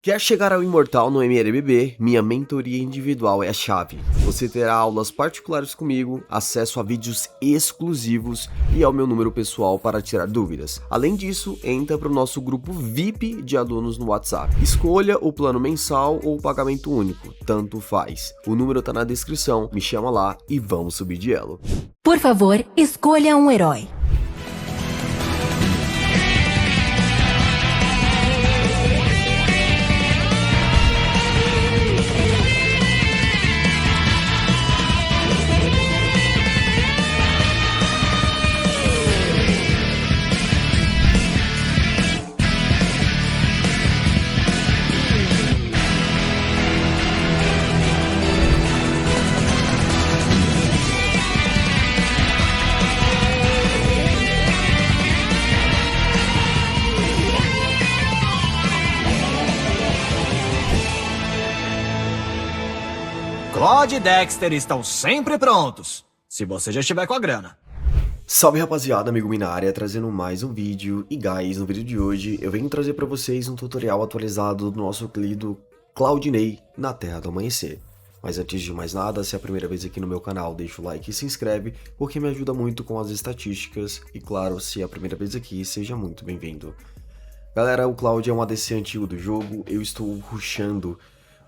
Quer chegar ao imortal no MLBB? Minha mentoria individual é a chave. Você terá aulas particulares comigo, acesso a vídeos exclusivos e ao meu número pessoal para tirar dúvidas. Além disso, entra para o nosso grupo VIP de alunos no WhatsApp. Escolha o plano mensal ou pagamento único, tanto faz. O número tá na descrição, me chama lá e vamos subir de elo. Por favor, escolha um herói. Claude e Dexter estão sempre prontos, se você já estiver com a grana. Salve rapaziada, amigo na área, trazendo mais um vídeo. E guys, no vídeo de hoje eu venho trazer para vocês um tutorial atualizado do nosso querido Claudinei na Terra do Amanhecer. Mas antes de mais nada, se é a primeira vez aqui no meu canal, deixa o like e se inscreve, porque me ajuda muito com as estatísticas. E claro, se é a primeira vez aqui, seja muito bem-vindo. Galera, o Cloud é um ADC antigo do jogo, eu estou rushando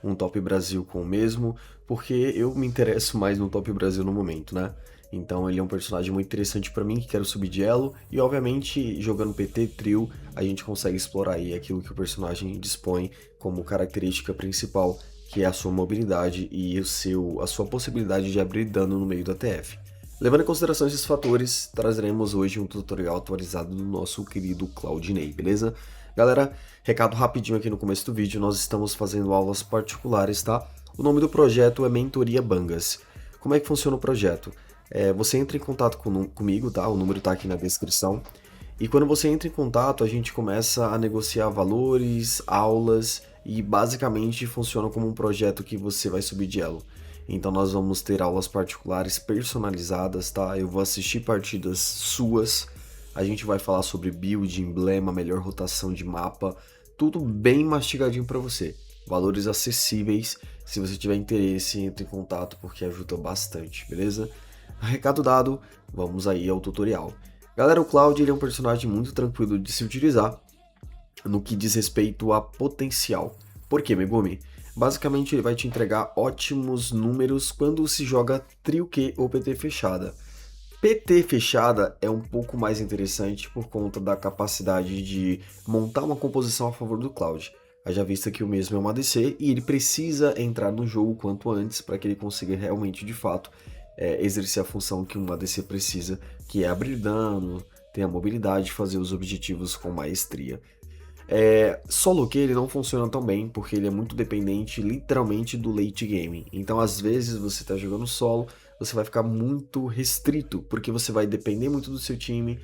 um Top Brasil com o mesmo, porque eu me interesso mais no Top Brasil no momento, né? Então ele é um personagem muito interessante pra mim, que quero subir de elo, e obviamente jogando PT, trio, a gente consegue explorar aí aquilo que o personagem dispõe como característica principal, que é a sua mobilidade e a sua possibilidade de abrir dano no meio da TF. Levando em consideração esses fatores, trazeremos hoje um tutorial atualizado do nosso querido Claudinei, beleza? Galera, recado rapidinho aqui no começo do vídeo, nós estamos fazendo aulas particulares, tá? O nome do projeto é Mentoria Bangas. Como é que funciona o projeto? Você entra em contato comigo, tá? O número tá aqui na descrição. E quando você entra em contato, a gente começa a negociar valores, aulas e basicamente funciona como um projeto que você vai subir de elo. Então nós vamos ter aulas particulares personalizadas, tá? Eu vou assistir partidas suas. A gente vai falar sobre build, emblema, melhor rotação de mapa, tudo bem mastigadinho para você. Valores acessíveis, se você tiver interesse, entre em contato porque ajuda bastante, beleza? Recado dado, vamos aí ao tutorial. Galera, o Cloud ele é um personagem muito tranquilo de se utilizar no que diz respeito a potencial. Por quê, Megumi? Basicamente ele vai te entregar ótimos números quando se joga trio Q ou PT fechada. PT fechada é um pouco mais interessante por conta da capacidade de montar uma composição a favor do Cloud. Haja vista que o mesmo é um ADC e ele precisa entrar no jogo quanto antes para que ele consiga realmente, de fato, exercer a função que um ADC precisa, que é abrir dano, ter a mobilidade de fazer os objetivos com maestria. Solo Q ele não funciona tão bem, porque ele é muito dependente literalmente do late game. Então às vezes você está jogando solo, você vai ficar muito restrito, porque você vai depender muito do seu time,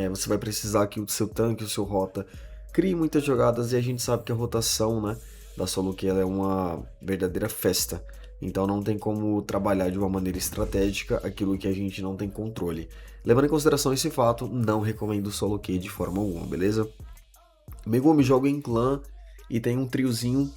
você vai precisar que o seu tanque, o seu rota, crie muitas jogadas, e a gente sabe que a rotação, né, da Solo Q ela é uma verdadeira festa. Então não tem como trabalhar de uma maneira estratégica aquilo que a gente não tem controle. Levando em consideração esse fato, não recomendo Solo Q de forma alguma, beleza? Megumi joga em clã e tem um triozinho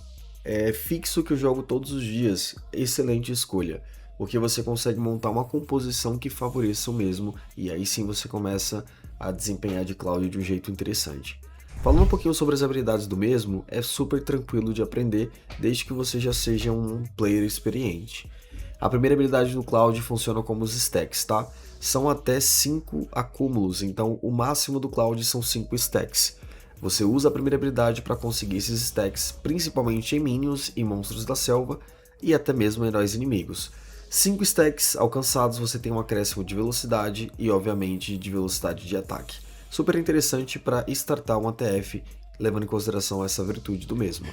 fixo que eu jogo todos os dias. Excelente escolha, porque você consegue montar uma composição que favoreça o mesmo, e aí sim você começa a desempenhar de Cloud de um jeito interessante. Falando um pouquinho sobre as habilidades do mesmo, é super tranquilo de aprender, desde que você já seja um player experiente. A primeira habilidade do Cloud funciona como os stacks, tá? São até 5 acúmulos, então o máximo do Cloud são 5 stacks. Você usa a primeira habilidade para conseguir esses stacks, principalmente em minions e monstros da selva, e até mesmo heróis inimigos. 5 stacks alcançados, você tem um acréscimo de velocidade e obviamente de velocidade de ataque. Super interessante para startar um ATF, levando em consideração essa virtude do mesmo.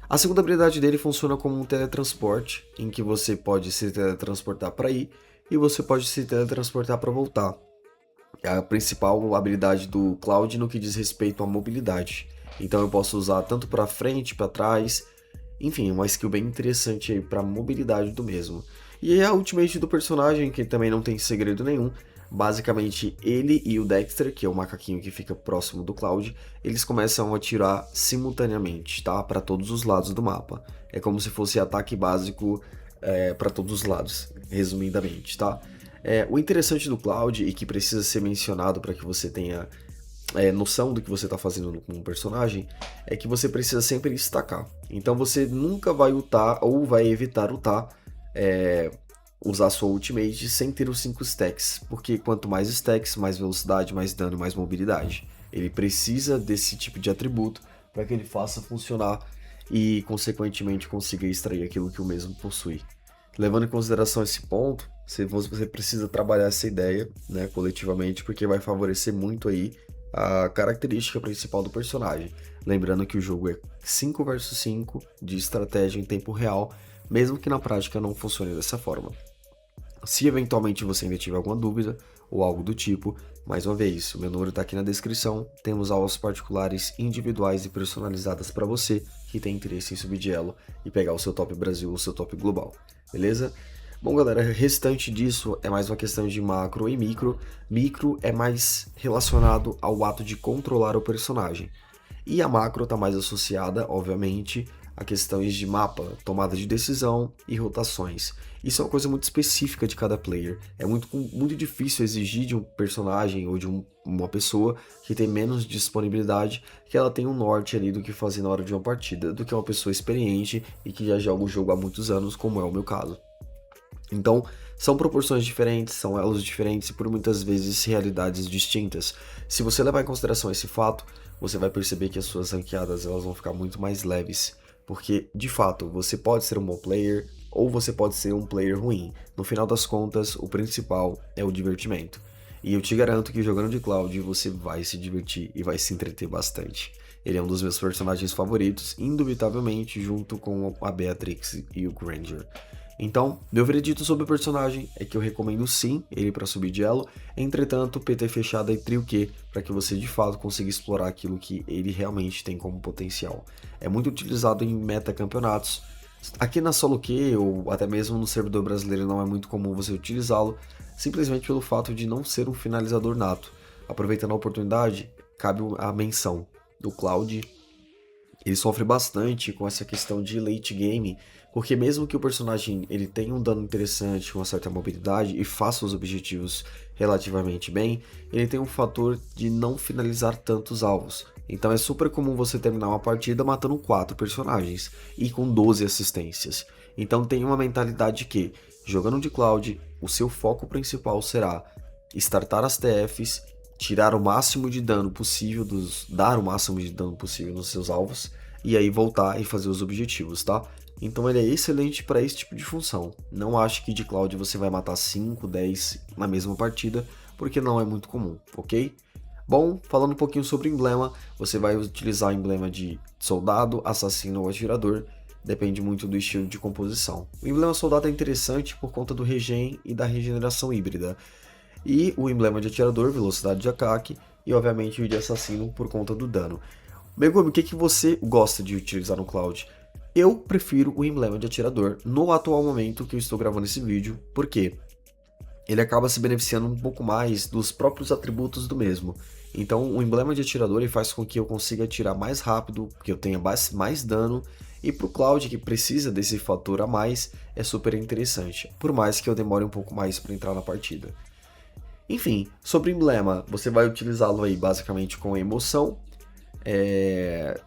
A segunda habilidade dele funciona como um teletransporte, em que você pode se teletransportar para ir e você pode se teletransportar para voltar. É a principal habilidade do Cloud no que diz respeito à mobilidade. Então eu posso usar tanto para frente, para trás, enfim, uma skill bem interessante aí para mobilidade do mesmo. E a ultimate do personagem, que também não tem segredo nenhum, Basicamente, ele e o Dexter, que é o macaquinho que fica próximo do Cloud, eles começam a atirar simultaneamente, tá? Para todos os lados do mapa. É como se fosse ataque básico para todos os lados, resumidamente, tá? O interessante do Cloud e que precisa ser mencionado para que você tenha noção do que você está fazendo com um personagem é que você precisa sempre destacar. Então você nunca vai ultar ou vai evitar ultar, usar sua ultimate sem ter os 5 stacks, porque quanto mais stacks, mais velocidade, mais dano, mais mobilidade. Ele precisa desse tipo de atributo para que ele faça funcionar e consequentemente consiga extrair aquilo que o mesmo possui. Levando em consideração esse ponto, você precisa trabalhar essa ideia, né, coletivamente, porque vai favorecer muito aí a característica principal do personagem. Lembrando que o jogo é 5 versus 5 de estratégia em tempo real, mesmo que na prática não funcione dessa forma. Se eventualmente você ainda tiver alguma dúvida ou algo do tipo, mais uma vez, o meu número está aqui na descrição. Temos aulas particulares, individuais e personalizadas para você que tem interesse em subir de elo e pegar o seu top Brasil ou o seu top global, beleza? Bom, galera, restante disso é mais uma questão de macro e micro. Micro é mais relacionado ao ato de controlar o personagem. E a macro está mais associada, obviamente, a questões de mapa, tomada de decisão e rotações. Isso é uma coisa muito específica de cada player. É muito difícil exigir de um personagem ou de uma pessoa que tem menos disponibilidade que ela tenha um norte ali do que fazer na hora de uma partida, do que uma pessoa experiente e que já joga o jogo há muitos anos, como é o meu caso. Então, são proporções diferentes, são elos diferentes e por muitas vezes realidades distintas. Se você levar em consideração esse fato, você vai perceber que as suas ranqueadas elas vão ficar muito mais leves. Porque, de fato, você pode ser um bom player ou você pode ser um player ruim. No final das contas, o principal é o divertimento. E eu te garanto que jogando de Cloud você vai se divertir e vai se entreter bastante. Ele é um dos meus personagens favoritos, indubitavelmente, junto com a Beatrix e o Granger. Então, meu veredito sobre o personagem é que eu recomendo sim ele para subir de elo, entretanto, PT fechada e trio Q para que você de fato consiga explorar aquilo que ele realmente tem como potencial. É muito utilizado em meta campeonatos. Aqui na solo Q ou até mesmo no servidor brasileiro não é muito comum você utilizá-lo, simplesmente pelo fato de não ser um finalizador nato. Aproveitando a oportunidade, cabe a menção do Cloud. Ele sofre bastante com essa questão de late game, porque mesmo que o personagem ele tenha um dano interessante, com uma certa mobilidade e faça os objetivos relativamente bem, ele tem um fator de não finalizar tantos alvos. Então é super comum você terminar uma partida matando 4 personagens e com 12 assistências. Então tem uma mentalidade que, jogando de Cloud, o seu foco principal será startar as TFs, tirar o máximo de dano possível, dar o máximo de dano possível nos seus alvos, e aí voltar e fazer os objetivos, tá? Então ele é excelente para esse tipo de função. Não acho que de Cloud você vai matar 5, 10 na mesma partida, porque não é muito comum, ok? Bom, falando um pouquinho sobre emblema, você vai utilizar emblema de soldado, assassino ou atirador, depende muito do estilo de composição. O emblema soldado é interessante por conta do regen e da regeneração híbrida, e o emblema de atirador, velocidade de ataque, e obviamente o de assassino por conta do dano. Megumi, o que você gosta de utilizar no Cloud? Eu prefiro o emblema de atirador no atual momento que eu estou gravando esse vídeo, porque ele acaba se beneficiando um pouco mais dos próprios atributos do mesmo. Então o emblema de atirador ele faz com que eu consiga atirar mais rápido, que eu tenha mais dano, e para o Cloud que precisa desse fator a mais, é super interessante, por mais que eu demore um pouco mais para entrar na partida. Enfim, sobre emblema, você vai utilizá-lo aí basicamente com emoção.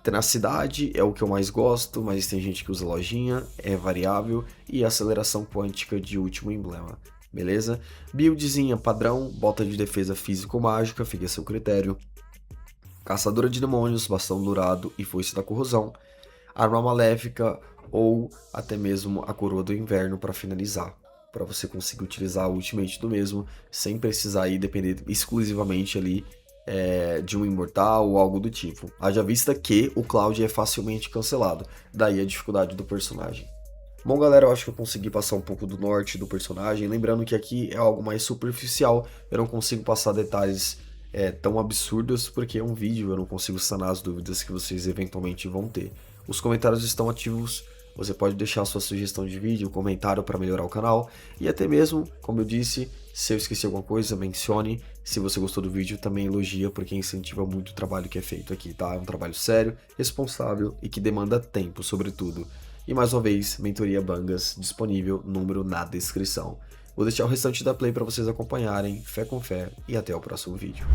Tenacidade é o que eu mais gosto, mas tem gente que usa lojinha, é variável, e aceleração quântica de último emblema, beleza? Buildzinha padrão, bota de defesa físico-mágica, fica a seu critério. Caçadora de demônios, bastão dourado e foice da corrosão. Arma maléfica ou até mesmo a coroa do inverno para finalizar, para você conseguir utilizar a ultimate do mesmo, sem precisar ir depender exclusivamente ali de um imortal ou algo do tipo. Haja vista que o Cloud é facilmente cancelado, daí a dificuldade do personagem. Bom galera, eu acho que eu consegui passar um pouco do norte do personagem, lembrando que aqui é algo mais superficial, eu não consigo passar detalhes tão absurdos, porque é um vídeo, eu não consigo sanar as dúvidas que vocês eventualmente vão ter. Os comentários estão ativos, você pode deixar sua sugestão de vídeo, comentário para melhorar o canal, e até mesmo, como eu disse, Se eu esqueci alguma coisa, mencione. Se você gostou do vídeo, também elogia, porque incentiva muito o trabalho que é feito aqui, tá? É um trabalho sério, responsável e que demanda tempo, sobretudo. E mais uma vez, Mentoria Bangas, disponível, número na descrição. Vou deixar o restante da play para vocês acompanharem. Fé com fé e até o próximo vídeo.